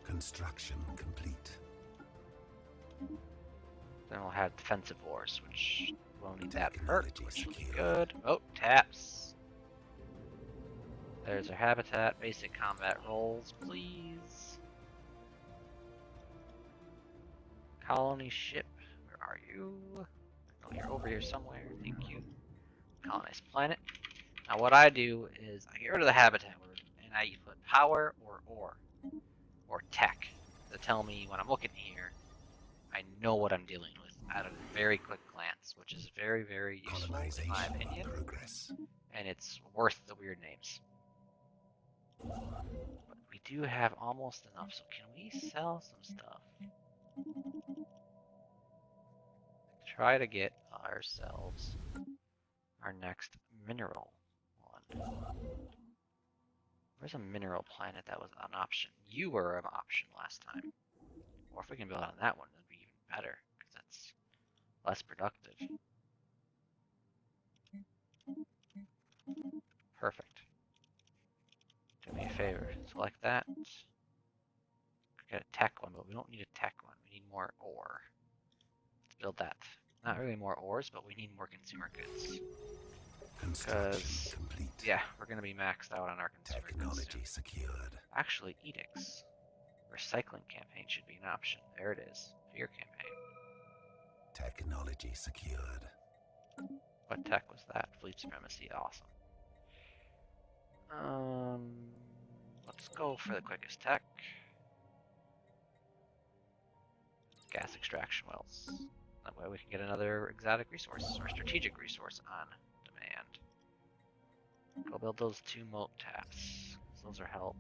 Construction complete. Then we'll have defensive wars, which won't need that hurt, which will be good. Oh, taps. There's our habitat. Basic combat rolls, please. Colony ship, where are you? Oh, you're over here somewhere. Thank you. Colonize planet. Now what I do is I get rid of the habitat word and I put power or ore or tech to tell me when I'm looking here, I know what I'm dealing with at a very quick glance, which is very, very useful in my opinion. Progress. And it's worth the weird names. But we do have almost enough, so can we sell some stuff? Try to get ourselves our next mineral one. Where's a mineral planet that was an option? You were an option last time. Or if we can build on that one, that'd be even better, because that's less productive. Perfect. Do me a favor, select that. Get a tech one, but we don't need a tech one. We need more ore. Let's build that. Not really more ores, but we need more consumer goods. Because, yeah, we're going to be maxed out on our consumer goods soon. Secured. Actually, edicts. Recycling campaign should be an option. There it is. Fear campaign. Technology secured. What tech was that? Fleet supremacy. Awesome. Let's go for the quickest tech. Gas extraction wells. That way we can get another exotic resource or strategic resource on demand. Go build those 2 moat taps. Those are help.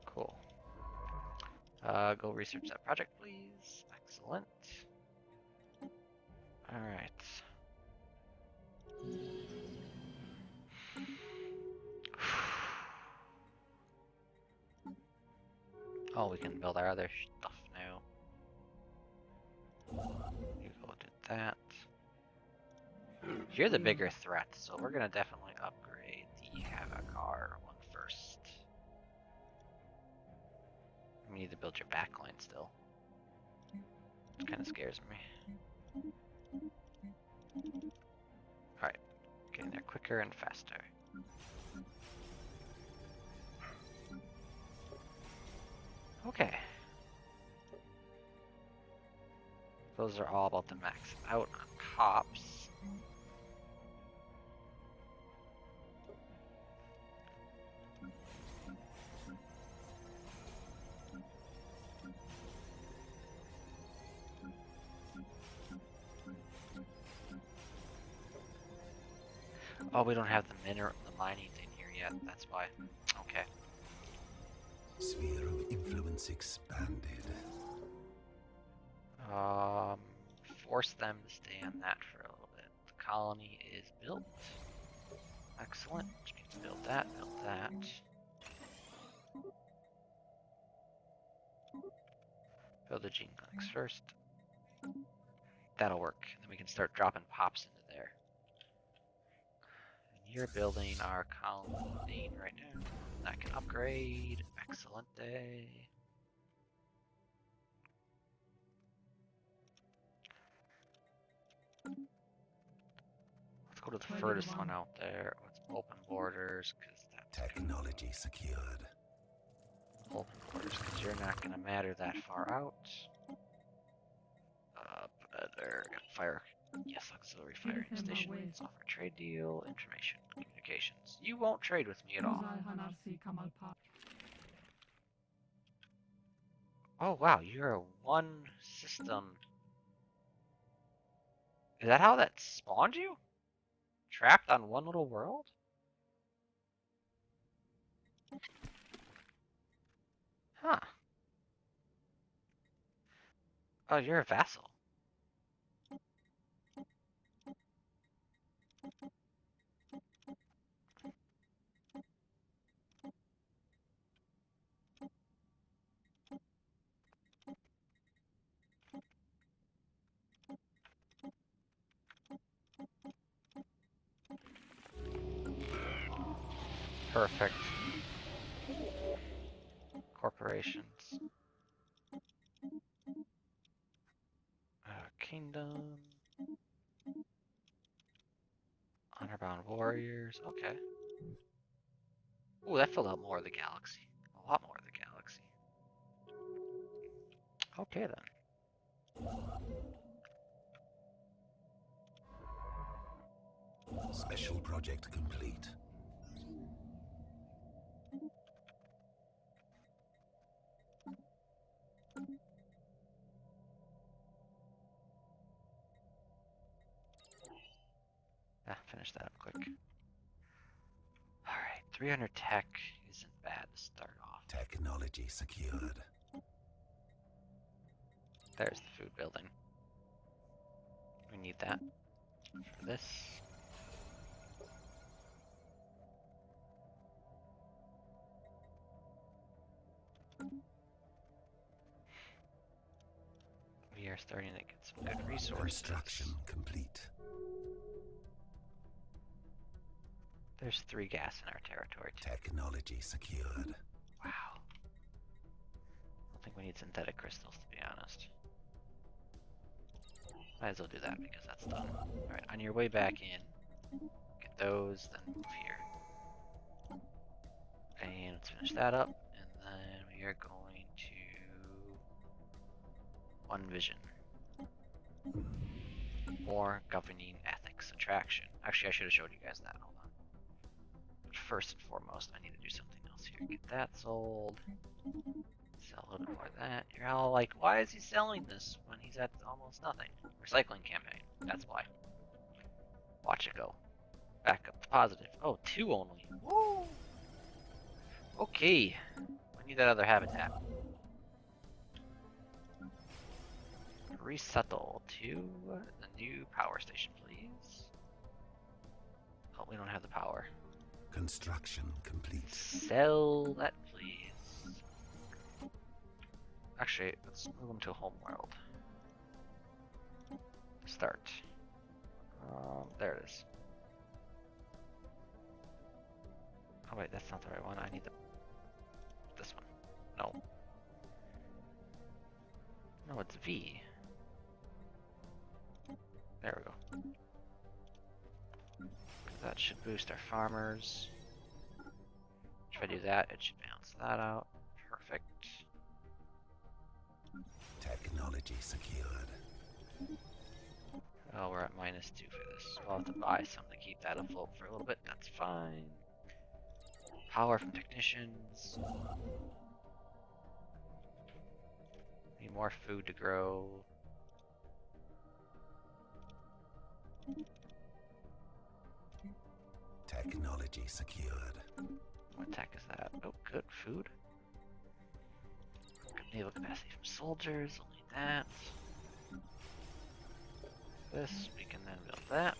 Cool. Go research that project, please. Excellent. Alright. Oh, we can build our other stuff now. You go do that. You're the bigger threat, so we're gonna definitely upgrade the Havocar one first. We need to build your backline still. It kind of scares me. Alright, getting there quicker and faster. Okay. Those are all about to max out on cops. Oh, we don't have the mining thing here yet. That's why. Okay. Sphere of influence expanded. Force them to stay on that for a little bit. The colony is built. Excellent. Which means build that, build that. Build the gene clinics first. That'll work. Then we can start dropping pops into there. And you're building our colony right now. That can upgrade. Excellent day. Let's go to the furthest one out there. Let's open borders, because that's Technology secured. open borders, because you're not going to matter that far out. Better fire. Yes, auxiliary firing stations. Offer trade deal. Information. Communications. You won't trade with me at all. Oh wow, you're a one system. Is that how that spawned you? Trapped on one little world? Huh. Oh, you're a vassal. Perfect. Corporations. Kingdom. Honor-bound warriors. Okay. Ooh, that filled out more of the galaxy. A lot more of the galaxy. Okay then. Special project complete. Finish that up quick. Alright, 300 tech isn't bad to start off. Technology secured. There's the food building. We need that for this. We are starting to get some good resources. Construction complete. There's 3 gas in our territory too. Technology secured. Wow. I don't think we need synthetic crystals, to be honest. Might as well do that because that's done. Alright, on your way back in, get those, then move here. And let's finish that up, and then we are going to One Vision. More governing ethics attraction. Actually, I should have showed you guys that. Hold on. But first and foremost, I need to do something else here. Get that sold. Sell a little bit more of that. You're all like, why is he selling this when he's at almost nothing? Recycling campaign. That's why. Watch it go. Back up to positive. Oh, 2 only. Woo! Okay. We need that other habitat. Resettle to the new power station, please. Oh, we don't have the power. Construction complete. Sell that, please. Actually, let's move them to a home world. Start. There it is. Oh wait, that's not the right one. I need this one. No. No, it's V. There we go. That should boost our farmers. If I do that, it should balance that out. Perfect. Technology secured. Oh, we're at -2 for this. We'll have to buy some to keep that afloat for a little bit. That's fine. Power from technicians. Need more food to grow. Technology secured. What tech is that? Oh, good food. Good naval capacity from soldiers. Only that. This, we can then build that.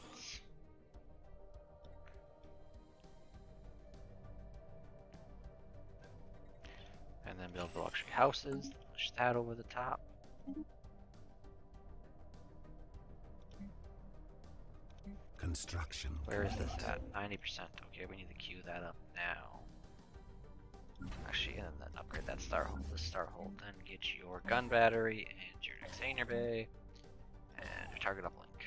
And then build the luxury houses. Push that over the top. Construction Where is complete. this at? 90%. Okay, we need to queue that up now. Actually, and then upgrade that star hold. Then get your gun battery and your next hangar bay and your target uplink.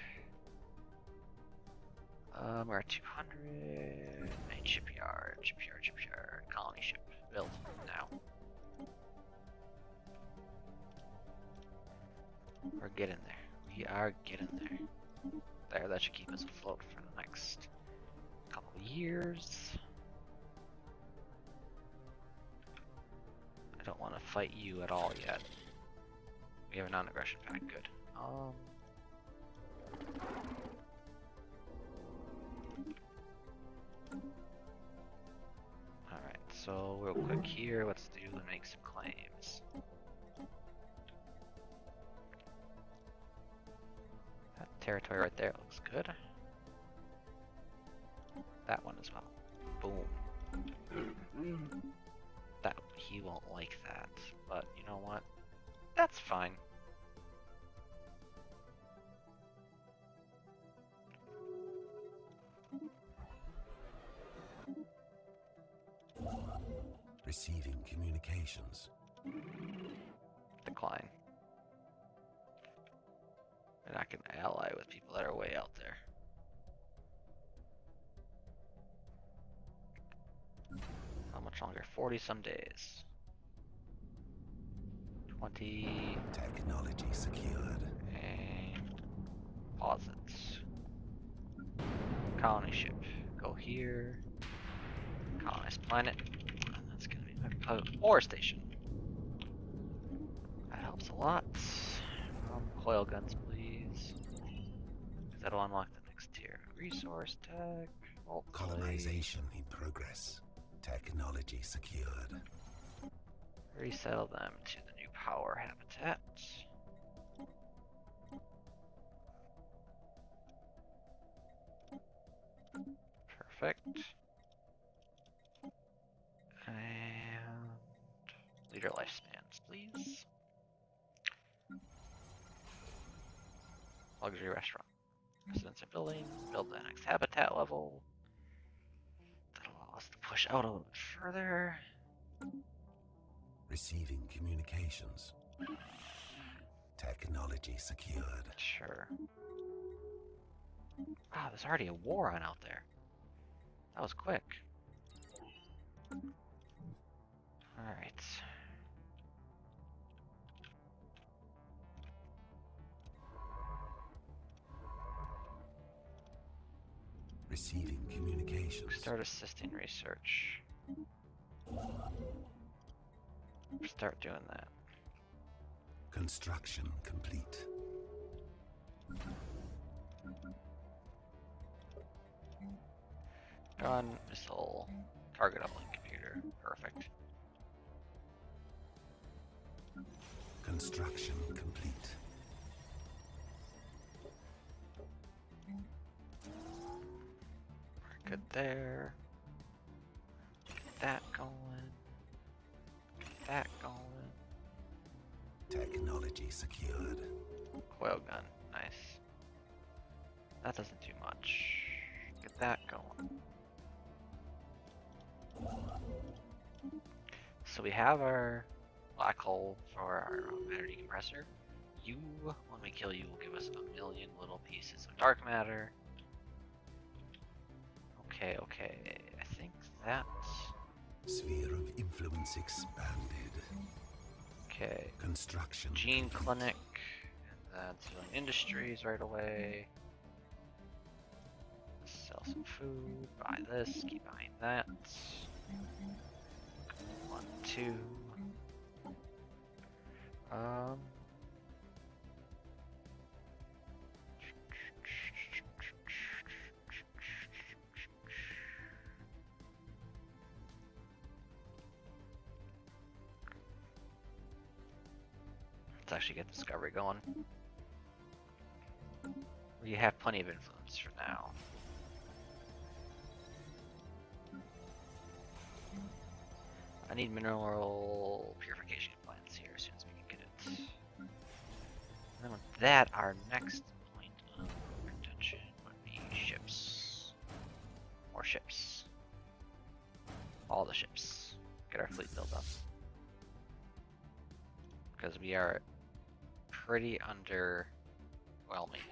We're at 200. Main shipyard, colony ship built now. We're getting there. We are getting there. There, that should keep us afloat for the next couple of years. I don't want to fight you at all yet. We have a non-aggression pact, good. Alright, so real quick here, let's do and make some claims. That territory right there looks good. That one as well. Boom. That he won't like that, but you know what? That's fine. Receiving communications. Decline. And I can ally with people that are way out there. How much longer? 40 some days. 20. Technology secured. And pause it. Colony ship. Go here. Colonize planet. And that's gonna be my ore station. That helps a lot. Coil guns, please. That'll unlock the next tier. Resource tech. Colonization in progress. Technology secured. Resettle them to the new power habitat. Perfect. And leader lifespans, please. Luxury restaurant. Residents and building. Build the next habitat level. That'll allow us to push out a little bit further. Receiving communications. Technology secured. Sure. Wow, there's already a war on out there. That was quick. Alright. Receiving communications. Start assisting research. Start doing that. Construction complete. Gun, missile, target uplink computer. Perfect. Construction complete. We're good there. Get that going. Get that going. Technology secured. Coil gun, nice. That doesn't do much. Get that going. So we have our black hole for our matter decompressor. You, when we kill you, will give us a million little pieces of dark matter. Okay, okay. I think that's Sphere of influence expanded. okay. Construction Gene complete. clinic, and then civilian industries right away. Sell some food. Buy this. Keep buying that. 1, 2. Um. Let's actually get discovery going. We have plenty of influence for now. I need mineral purification plants here as soon as we can get it. And then with that, our next point of contention would be ships. More ships. All the ships. Get our fleet built up. Because we are pretty underwhelming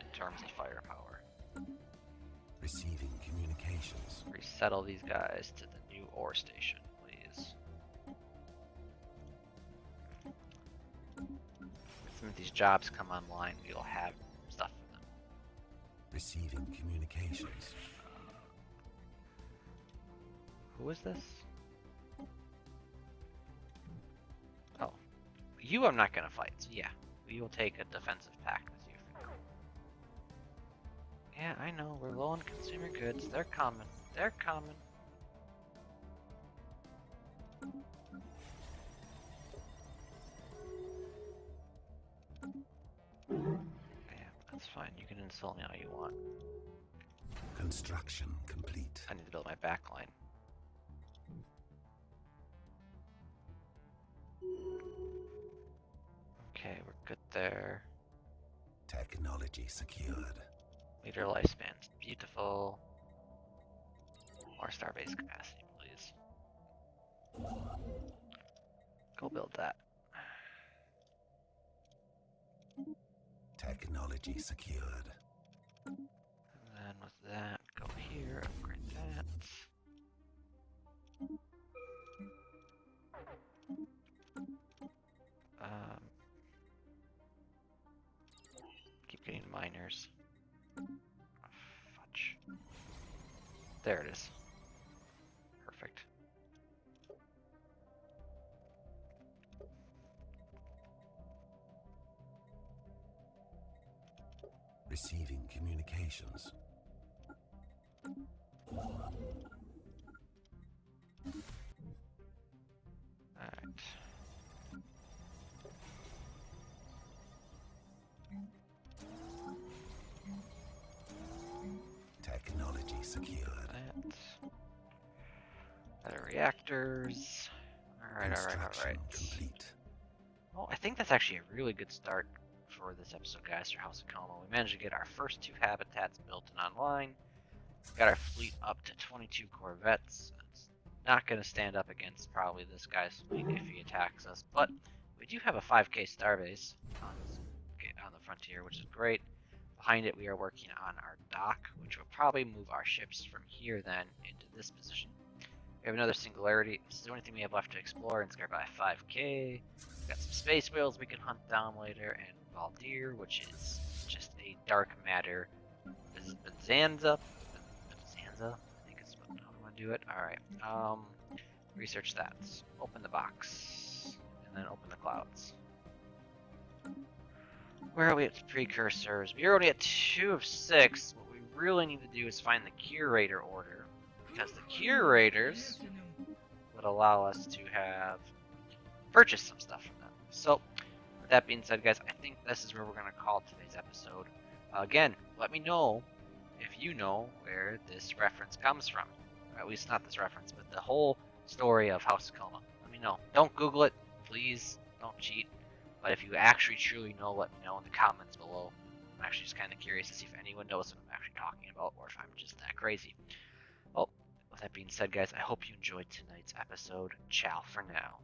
in terms of firepower. Receiving communications. Resettle these guys to the new ore station, please. As soon as these jobs come online, we'll have stuff for them. Receiving communications. Who is this? Oh. You I'm not gonna fight, so yeah. We will take a defensive pact with you for now. Yeah, I know, we're low on consumer goods. They're coming. They're coming. Yeah, that's fine. You can insult me all you want. Construction complete. I need to build my backline. Okay, we're good there. Technology secured. Meter lifespan's beautiful. More starbase capacity, please. Go build that. Technology secured. And then with that, go here, upgrade that. Keep getting miners. Oh, fudge. There it is. Perfect. Receiving communications. Alright. Technology secured. That. Better reactors. Alright. Construction complete. Well, I think that's actually a really good start for this episode, guys, for House of Acoma. We managed to get our first 2 habitats built and online. Got our fleet up to 22 corvettes. It's not going to stand up against probably this guy's fleet if he attacks us, but we do have a 5k starbase on the frontier, which is great. Behind it, we are working on our dock, which will probably move our ships from here then into this position. We have another singularity. This is the only thing we have left to explore, and it's by 5k. We've got some space whales we can hunt down later, and Valdir, which is just a dark matter. This is Bonanza. I think it's how I want to do it. Alright. Research that. Open the box. And then open the clouds. Where are we at precursors? We're only at 2 of 6. What we really need to do is find the curator order. Because the curators would allow us to have purchase some stuff from them. So, with that being said, guys, I think this is where we're going to call today's episode. Again, let me know if you know where this reference comes from. Or at least not this reference, but the whole story of House of Acoma. Let me know. Don't Google it. Please don't cheat. But if you actually truly know, let me know in the comments below. I'm actually just kind of curious to see if anyone knows what I'm actually talking about, or if I'm just that crazy. Well, with that being said, guys, I hope you enjoyed tonight's episode. Ciao for now.